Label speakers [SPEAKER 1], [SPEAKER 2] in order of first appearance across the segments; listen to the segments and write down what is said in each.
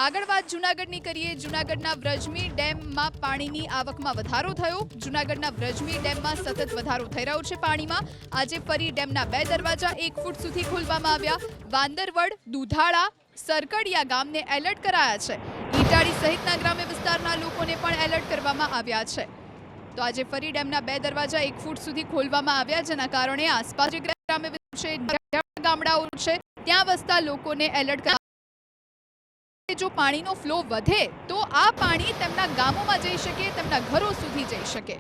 [SPEAKER 1] આગળ વાત જૂનાગઢની કરીએ। જૂનાગઢના વ્રજમી ડેમમાં પાણીની આવકમાં વધારો થયો। જૂનાગઢના વ્રજમી ડેમમાં સતત વધારો થઈ રહ્યો છે પાણીમાં। આજે ફરી ડેમના 2 દરવાજા 1 ફૂટ સુધી ખોલવામાં આવ્યા। વાંદરવડ, દુધાળા, સરકડિયા ગામને એલર્ટ કરાયા છે। ઈટાળી સહિતના ગ્રામ્ય વિસ્તારના લોકોને પણ એલર્ટ કરવામાં આવ્યા છે। તો આજે ફરી ડેમના 2 દરવાજા 1 ફૂટ સુધી ખોલવામાં આવ્યા, જેના કારણે આસપાસ જે ગ્રામ્ય વિસ્તાર છે, ગામડાઓ છે, ત્યાં વસતા લોકોને એલર્ટ જો પાણીનો ફ્લો વધે તો આ પાણી તેમના ગામોમાં જઈ શકે, તેમના ઘરો સુધી જઈ શકે।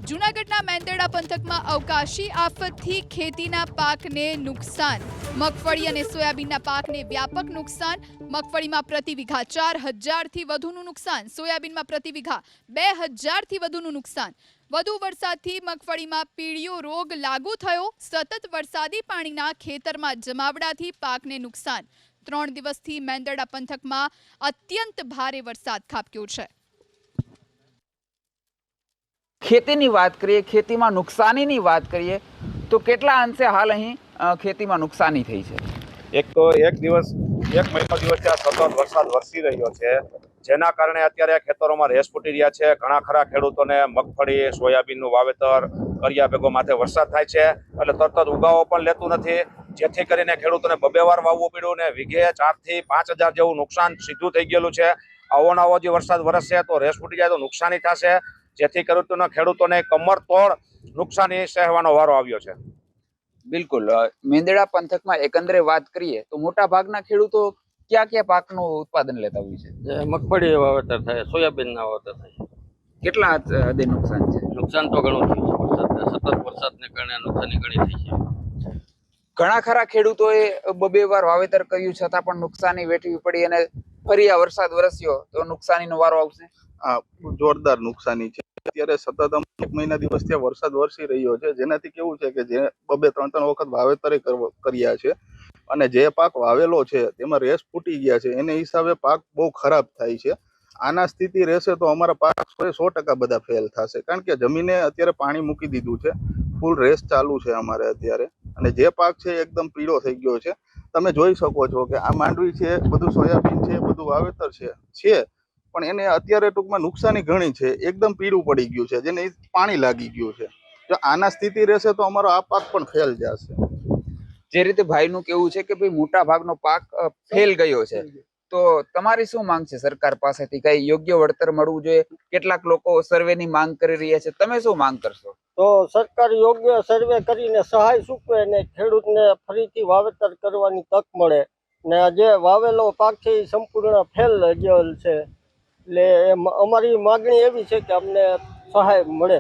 [SPEAKER 1] જૂનાગઢના મેંદરડા પંથકમાં અવકાશી આફતથી ખેતીના પાકને નુકસાન। મગફળી અને સોયાબીનના પાકને વ્યાપક નુકસાન। મગફળીમાં પ્રતિ વીઘા 4000થી વધુનું નુકસાન, સોયાબીનમાં પ્રતિ વીઘા 2000થી વધુનું નુકસાન। વધુ વરસાદથી મગફળીમાં પીળિયો રોગ લાગુ થયો। સતત વરસાદી પાણીના ખેતરમાં જમાવડાથી પાકને નુકસાન। 3 દિવસથી મેંદરડા પંથકમાં અત્યંત ભારે વરસાદ ખાબક્યો છે।
[SPEAKER 2] ખેતીની વાત કરીએ, ખેતીમાં નુકસાનીની વાત કરીએ તો કેટલા અંશે હાલ અહીં ખેતીમાં નુકસાની થઈ છે?
[SPEAKER 3] એક મહિનો દિવસથી આ સતત વરસાદ વરસી રહ્યો છે, જેના કારણે અત્યારે ખેતરોમાં રેસ ફૂટી રહ્યા છે। ઘણા ખરા ખેડૂતોને મગફળી, સોયાબીનનું વાવેતર કર્યા ભેગો માથે વરસાદ થાય છે એટલે તરત ઉગાવો પણ લેતું નથી, જેથી કરીને ખેડૂતોને 2 વાર વાવવું પડ્યું ને વીઘે 4 થી 5000 જેવું નુકસાન સીધું થઈ ગયેલું છે। આવો જે વરસાદ વરસશે તો રેસ ફૂટી જાય તો નુકસાની થશે, જેથી ખેડૂતોને કમર તોડ નુકસાની સહેવાનો વારો આવ્યો છે।
[SPEAKER 2] બિલકુલ, મેંદરડા પંથકમાં એકંદરે વાત કરીએ તો મોટા ભાગના ખેડૂતો કયા પાકનું ઉત્પાદન લેતા હોય છે?
[SPEAKER 4] મગફળી વાવેતર થાય, સોયાબીનના વાવેતર થાય।
[SPEAKER 2] કેટલા હદે નુકસાન છે?
[SPEAKER 4] નુકસાન તો ઘણું થયું છે, સતત વરસાદને કારણે નુકસાની ઘણી થઈ છે।
[SPEAKER 2] ઘણા ખરા ખેડૂતોએ 2 વાર વાવેતર કર્યું છતાં પણ નુકસાની વેઠવી પડી અને ફરી આ વરસાદ વરસ્યો તો નુકસાનીનો વારો આવશે?
[SPEAKER 5] આ જોરદાર નુકસાની છે। અત્યારે સતત 1 મહિના દિવસથી વરસાદ વરસી રહ્યો છે, જેનાથી કેવું છે કે જે 2-3 વખત વાવેતર કર્યા છે અને જે પાક વાવેલો છે તેમાં રેસ ફૂટી ગયા છે, એને હિસાબે પાક બહુ ખરાબ થાય છે। આના સ્થિતિ રહેશે તો અમારા પાક 100% બધા ફેલ થશે, કારણ કે જમીને અત્યારે પાણી મૂકી દીધું છે, ફૂલ રેસ ચાલુ છે અમારે અત્યારે, અને જે પાક છે એકદમ પીળો થઈ ગયો છે। તમે જોઈ શકો છો કે આ માંડવી છે, બધું સોયાબીન છે, બધું વાવેતર છે પણ એને અત્યારે ટૂંકમાં નુકસાની ઘણી છે, એકદમ પીળું પડી ગયું છે, જેને પાણી લાગી ગયું છે। જો આના સ્થિતિ રહેશે તો અમારો આ પાક પણ ફેલ જશે।
[SPEAKER 2] જે રીતે ભાઈનું કેવું છે કે ભાઈ મોટા ભાગનો પાક ફેલ ગયો છે, તો તમારી શું માંગ છે સરકાર પાસેથી? કઈ યોગ્ય વળતર મળવું જોઈએ? કેટલાક લોકો સર્વેની માંગ કરી રહ્યા છે, તમે શું માંગ કરશો?
[SPEAKER 6] તો સરકાર યોગ્ય સર્વે કરીને સહાય ચૂકવે ને ખેડૂતને ફરીથી વાવેતર કરવાની તક મળે, ને જે વાવેલો પાક છે એ સંપૂર્ણ ફેલ ગયેલ છે, એટલે અમારી માગણી એવી છે કે અમને સહાય મળે।